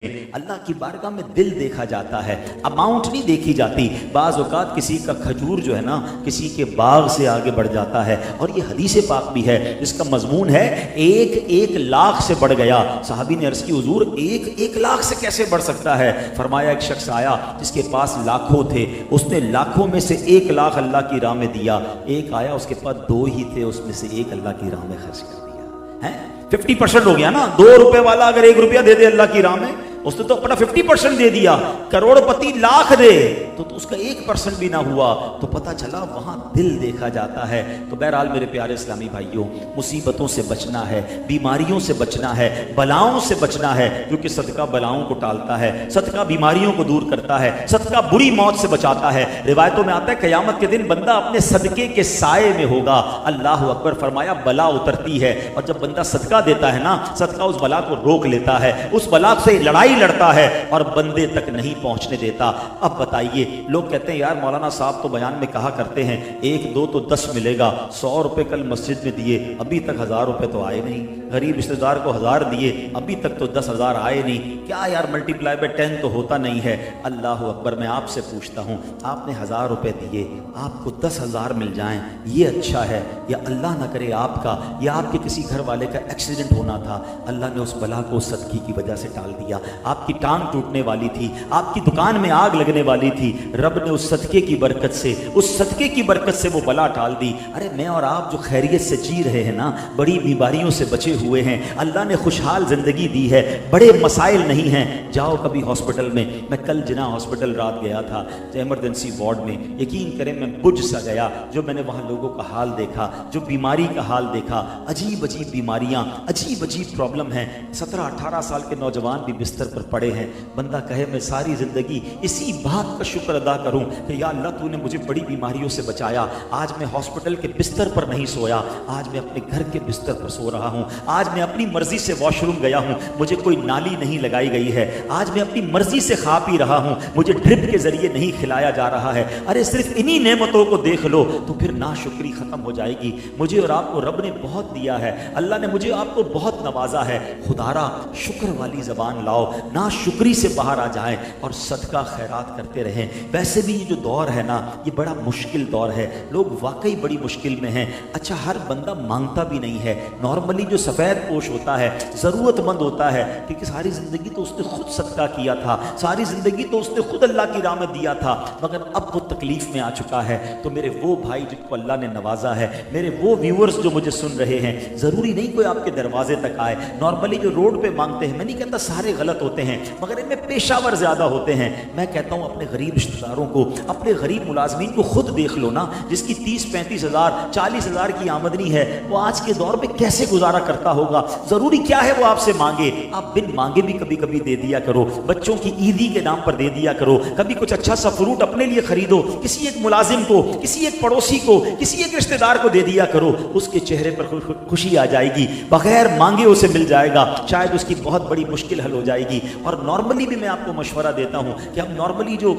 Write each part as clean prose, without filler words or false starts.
اللہ کی بارگاہ میں دل دیکھا جاتا ہے، اماؤنٹ نہیں دیکھی جاتی۔ بعض اوقات کسی کا کھجور جو ہے نا کسی کے باغ سے آگے بڑھ جاتا ہے، اور یہ حدیث پاک بھی ہے جس کا مضمون ہے ایک لاکھ سے بڑھ گیا۔ صحابی نے عرض کی حضور ایک لاکھ سے کیسے بڑھ سکتا ہے؟ فرمایا ایک شخص آیا جس کے پاس لاکھوں تھے، اس نے لاکھوں میں سے 1 لاکھ اللہ کی راہ میں دیا۔ ایک آیا اس کے پاس 2 ہی تھے، اس میں سے 1 اللہ کی راہ میں خرچ کر دیا ہے۔ 50% ہو گیا نا۔ 2 روپے والا اگر 1 روپیہ دے دے اللہ کی راہ میں، اس نے تو اپنا 50% دے دیا۔ کروڑ پتی لاکھ دے تو اس کا 1% بھی نہ ہوا، تو پتہ چلا وہاں دل دیکھا جاتا ہے۔ تو بہرحال میرے پیارے اسلامی بھائیوں، مصیبتوں سے بچنا ہے، بیماریوں سے بچنا ہے، بلاؤں سے بچنا ہے، کیونکہ صدقہ بلاؤں کو ٹالتا ہے، صدقہ بیماریوں کو دور کرتا ہے، صدقہ بری موت سے بچاتا ہے۔ روایتوں میں آتا ہے قیامت کے دن بندہ اپنے صدقے کے سائے میں ہوگا۔ اللہ اکبر، فرمایا بلا اترتی ہے، اور جب بندہ صدقہ دیتا ہے نا، صدقہ اس بلا کو روک لیتا ہے، اس بلا سے لڑائی لڑتا ہے اور بندے تک نہیں پہنچنے دیتا۔ اب بتائیے، لوگ کہتے ہیں یار مولانا صاحب تو بیان میں کہا کرتے ہیں 1 2 تو 10 ملے گا، 100 روپے کل مسجد میں دیے، ابھی تک 1000 روپے تو آئے نہیں، غریب رشتہ دار کو 1000 دیے، ابھی تک تو 10,000 آئے نہیں، کیا یار ملٹیپلائی بائی 10 تو ہوتا نہیں ہے۔ اللہ اکبر، میں آپ سے پوچھتا ہوں، آپ نے 1000 روپے دیے، آپ کو 10,000 مل جائیں، یہ اچھا ہے، یا اللہ نہ کرے آپ کا یا آپ کے کسی گھر والے کا ایکسیڈنٹ ہونا تھا، اللہ نے اس بلا کو صدقے کی وجہ سے ٹال دیا، آپ کی ٹانگ ٹوٹنے والی تھی، آپ کی دکان میں آگ لگنے والی تھی، رب نے اس صدقے کی برکت سے، اس صدقے کی برکت سے وہ بلا ٹال دی۔ ارے میں اور آپ جو خیریت سے جی رہے ہیں نا، بڑی بیماریوں سے بچے ہوئے ہیں، اللہ نے خوشحال زندگی دی ہے، بڑے مسائل نہیں ہیں۔ جاؤ کبھی ہاسپٹل میں، میں کل جنا ہاسپٹل رات گیا تھا ایمرجنسی وارڈ میں، یقین کریں میں بجھ سا گیا جو میں نے وہاں لوگوں کا حال دیکھا، جو بیماری کا حال دیکھا، عجیب عجیب بیماریاں، عجیب عجیب پرابلم ہیں۔ 17-18 سال کے نوجوان بھی بستر پر پڑے ہیں۔ بندہ کہے میں ساری زندگی اسی بات کا شکر ادا کروں کہ یا اللہ تو نے مجھے بڑی بیماریوں سے بچایا، آج میں ہاسپٹل کے بستر پر نہیں سویا، آج میں اپنے گھر کے بستر پر سو رہا ہوں، آج میں اپنی مرضی سے واش روم گیا ہوں، مجھے کوئی نالی نہیں لگائی گئی ہے، آج میں اپنی مرضی سے کھا پی رہا ہوں، مجھے ڈرپ کے ذریعے نہیں کھلایا جا رہا ہے۔ ارے صرف انہی نعمتوں کو دیکھ لو تو پھر ناشکری ختم ہو جائے گی۔ مجھے اور آپ کو رب نے بہت دیا ہے، اللہ نے مجھے آپ کو بہت نوازا ہے، خدارا شکر والی زبان لاؤ، ناشکری سے باہر آ جائیں اور صدقہ خیرات کرتے رہیں۔ ویسے بھی یہ جو دور ہے نا، یہ بڑا مشکل دور ہے، لوگ واقعی بڑی مشکل میں ہیں۔ اچھا ہر بندہ مانگتا بھی نہیں ہے، نارملی جو سفید پوش ہوتا ہے، ضرورت مند ہوتا ہے، کیونکہ ساری زندگی تو اس نے خود صدقہ کیا تھا، ساری زندگی تو اس نے خود اللہ کی راہ میں دیا تھا، مگر اب وہ تکلیف میں آ چکا ہے۔ تو میرے وہ بھائی جن کو اللہ نے نوازا ہے، میرے وہ ویورز جو مجھے سن رہے ہیں، ضروری نہیں کوئی آپ کے دروازے تک آئے، نارملی جو روڈ پہ مانگتے ہیں، میں نہیں کہتا سارے غلط ہوتے ہیں، مگر ان میں پیشہ ور زیادہ ہوتے ہیں۔ میں کہتا ہوں اپنے غریب رشتہ داروں کو، اپنے غریب ملازمین کو خود دیکھ لو نا، جس کی 30-35 ہزار 40 ہزار کی آمدنی ہے، وہ آج کے دور میں کیسے گزارا کرتا ہوگا؟ ضروری کیا ہے وہ آپ سے مانگے؟ آپ بن مانگے بھی کبھی کبھی دے دیا کرو، بچوں کی عیدی کے نام پر دے دیا کرو، کبھی کچھ اچھا سا فروٹ اپنے لیے خریدو، کسی ایک ملازم کو، کسی ایک پڑوسی کو، کسی ایک رشتہ دار کو دے دیا کرو، اس کے چہرے پر خوشی آ جائے گی، بغیر مانگے اسے مل جائے گا، شاید اس کی بہت بڑی مشکل حل ہو جائے گی۔ اور نارملی بھی میں آپ کو مشورہ دیتا ہوں کہ ہم نارملی جو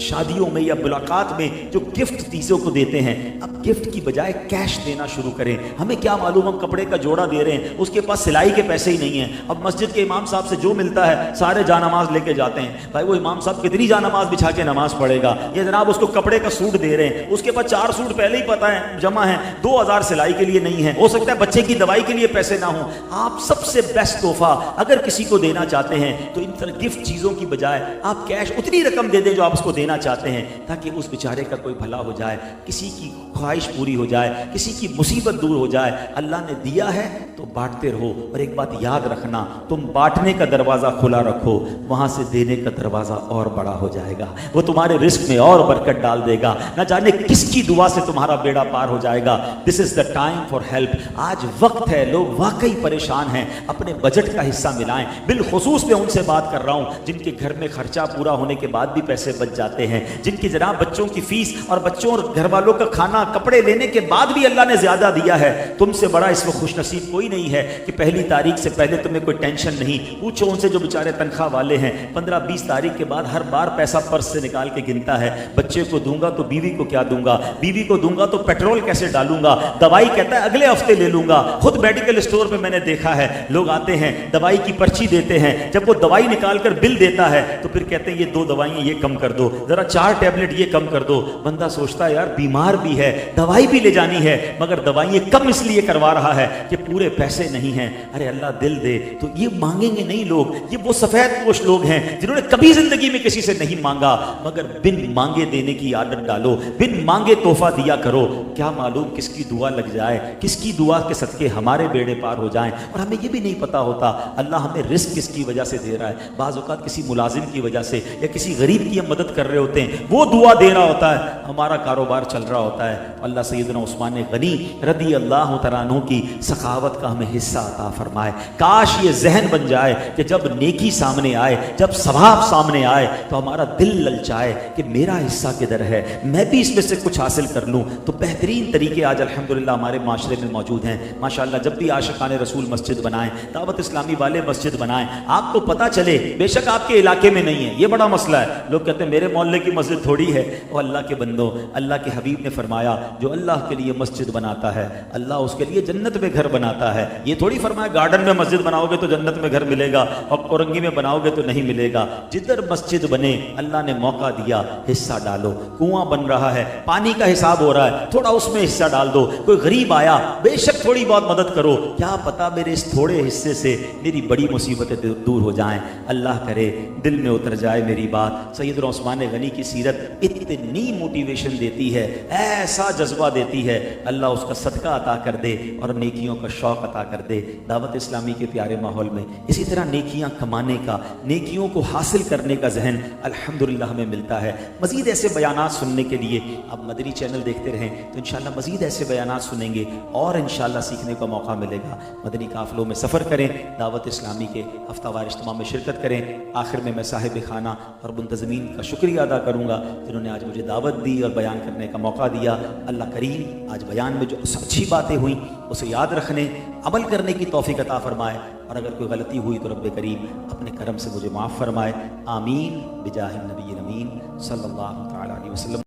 شادیوں میں یا ملاقات میں جو گفٹ چیزوں کو دیتے ہیں، اب گفٹ کی بجائے کیش دینا شروع کریں۔ ہمیں کیا معلوم ہم کپڑے کا جوڑا دے رہے ہیں، اس کے پاس سلائی کے پیسے ہی نہیں ہیں، اب مسجد کے امام صاحب سے جو ملتا ہے سارے جا نماز لے کے جاتے ہیں۔ بھائی وہ امام صاحب کتنی جا نماز بچھا کے نماز پڑھے گا؟ یہ جناب اس کو کپڑے کا سوٹ دے رہے ہیں، اس کے پاس 4 سوٹ پہلے ہی پتہ ہے جمع ہیں، 2000 سلائی کے لیے نہیں ہے، ہو سکتا ہے بچے کی دوائی کے لیے پیسے نہ ہوں۔ آپ سب سے بیسٹ تحفہ اگر کسی کو دینا چاہتے ہیں تو ان طرح گفٹ چیزوں کی بجائے آپ کیش اتنی رقم دے دیں جو آپ اس کو دینا چاہتے ہیں، تاکہ اس بیچارے کا کوئی بھلا ہو جائے، کسی کی خواہش پوری ہو جائے، کسی کی مصیبت دور ہو جائے۔ اللہ نے دیا ہے تو بانٹتے رہو، اور ایک بات یاد رکھنا، تم بانٹنے کا دروازہ کھلا رکھو، وہاں سے دینے کا دروازہ اور بڑا ہو جائے گا، وہ تمہارے رزق میں اور برکت ڈال دے گا، نہ جانے کس کی دعا سے تمہارا بیڑا پار ہو جائے گا۔ دس از دا ٹائم فار ہیلپ۔ آج وقت ہے، لوگ واقعی پریشان ہیں، اپنے بجٹ کا حصہ ملائیں۔ بالخصوص میں ان سے بات کر رہا ہوں جن کے گھر میں خرچہ پورا ہونے کے بعد بھی پیسے بچ جاتے جاتے ہیں, جن کی جناب بچوں کی فیس اور بچوں اور گھر والوں کا کھانا کپڑے لینے کے بعد بھی اللہ نے زیادہ دیا ہے. تم سے بڑا اس وقت خوش نصیب کوئی نہیں ہے کہ پہلی تاریخ سے پہلے تمہیں کوئی ٹینشن نہیں. پوچھو ان سے جو بیچارے تنخواہ والے ہیں, 15-20 تاریخ کے بعد ہر بار پیسہ پرس سے نکال کے گنتا ہے. بچے کو دوں گا تو بیوی کو کیا دوں گا, بیوی کو دوں گا تو پیٹرول کیسے ڈالوں گا, دوائی کہتا ہے اگلے ہفتے لے لوں گا. خود میڈیکل اسٹور پہ میں نے دیکھا ہے, لوگ آتے ہیں دوائی کی پرچی دیتے ہیں, جب وہ دوائی نکال کر بل دیتا ہے تو پھر کہتے ہیں یہ 2 دوائیں یہ کم کر دو, ذرا 4 ٹیبلٹ یہ کم کر دو. بندہ سوچتا ہے یار بیمار بھی ہے, دوائی بھی لے جانی ہے, مگر دوائیں کم اس لیے کروا رہا ہے کہ پورے پیسے نہیں ہیں. ارے اللہ دل دے تو یہ مانگیں گے نہیں لوگ. یہ وہ سفید پوش لوگ ہیں جنہوں نے کبھی زندگی میں کسی سے نہیں مانگا, مگر بن مانگے دینے کی عادت ڈالو, بن مانگے تحفہ دیا کرو. کیا معلوم کس کی دعا لگ جائے, کس کی دعا کے صدقے ہمارے بیڑے پار ہو جائیں. اور ہمیں یہ بھی نہیں پتا ہوتا اللہ ہمیں رزق کس کی وجہ سے دے رہا ہے. بعض اوقات کسی ملازم کی وجہ سے یا کسی غریب کی ہم مدد کر رہے ہوتے ہیں, وہ دعا دے رہا ہوتا ہے, ہمارا کاروبار چل رہا ہوتا ہے. اللہ سیدنا عثمان غنی رضی اللہ تعالیٰ عنہ کی سخاوت کا ہمیں حصہ عطا فرمائے. کاش یہ ذہن بن جائے کہ جب نیکی سامنے آئے, جب ثواب سامنے آئے تو ہمارا دل للچائے کہ میرا حصہ کدھر ہے, میں بھی اس میں سے کچھ حاصل کر لوں. تو بہترین طریقے آج الحمدللہ ہمارے معاشرے میں موجود ہیں. ماشاءاللہ جب بھی عاشقان رسول مسجد بنائیں, دعوت اسلامی والے مسجد بنائیں, آپ کو پتہ چلے, بے شک آپ کے علاقے میں نہیں ہے, یہ بڑا مسئلہ ہے. لوگ کہتے ہیں میرے محلے کی مسجد تھوڑی ہے. وہ اللہ کے بندو, اللہ کے حبیب نے فرمایا جو اللہ کے لیے مسجد بناتا ہے اللہ اس کے لیے جنت میں گھر بناتا ہے. یہ تھوڑی فرمایا گارڈن میں مسجد بناؤ گے تو جنت میں گھر ملے گا اور کورنگی میں بناؤ گے تو نہیں ملے گا. جدھر مسجد بنے اللہ نے موقع دیا, حصہ ڈالو. کنواں بن رہا ہے, پانی کا حساب ہو رہا ہے, تھوڑا اس میں حصہ ڈال دو. کوئی غریب آیا, بے شک تھوڑی بہت مدد کرو. کیا پتا میرے اس تھوڑے حصے سے میری بڑی مصیبتیں دور ہو جائیں. اللہ کرے دل میں اتر جائے میری بات. سیدنا عثمان غنی کی سیرت اتنی موٹیویشن دیتی ہے, ایسا جذبہ دیتی ہے, اللہ اس کا صدقہ عطا کر دے اور نیکیوں کا شوق عطا کر دے. دعوت اسلامی کے پیارے ماحول میں اسی طرح نیکیاں کمانے کا, نیکیوں کو حاصل کرنے کا ذہن الحمدللہ ہمیں ملتا ہے. مزید ایسے بیانات سننے کے لیے آپ مدنی چینل دیکھتے رہیں تو انشاءاللہ مزید ایسے بیانات سنیں گے اور انشاءاللہ سیکھنے کا موقع ملے گا. مدنی قافلوں میں سفر کریں, دعوت اسلامی کے ہفتہ وار اجتماع میں شرکت کریں. آخر میں صاحب خانہ اور منتظمین کا شکریہ ادا کروں گا جنہوں نے آج مجھے دعوت دی اور بیان کرنے کا موقع دیا. اللہ کریم آج بیان میں جو اچھی باتیں ہوئیں اسے یاد رکھنے, عمل کرنے کی توفیق عطا فرمائے, اور اگر کوئی غلطی ہوئی تو رب کریم اپنے کرم سے مجھے معاف فرمائے. آمین بجاہ النبی الامین صلی اللہ تعالی علیہ وسلم.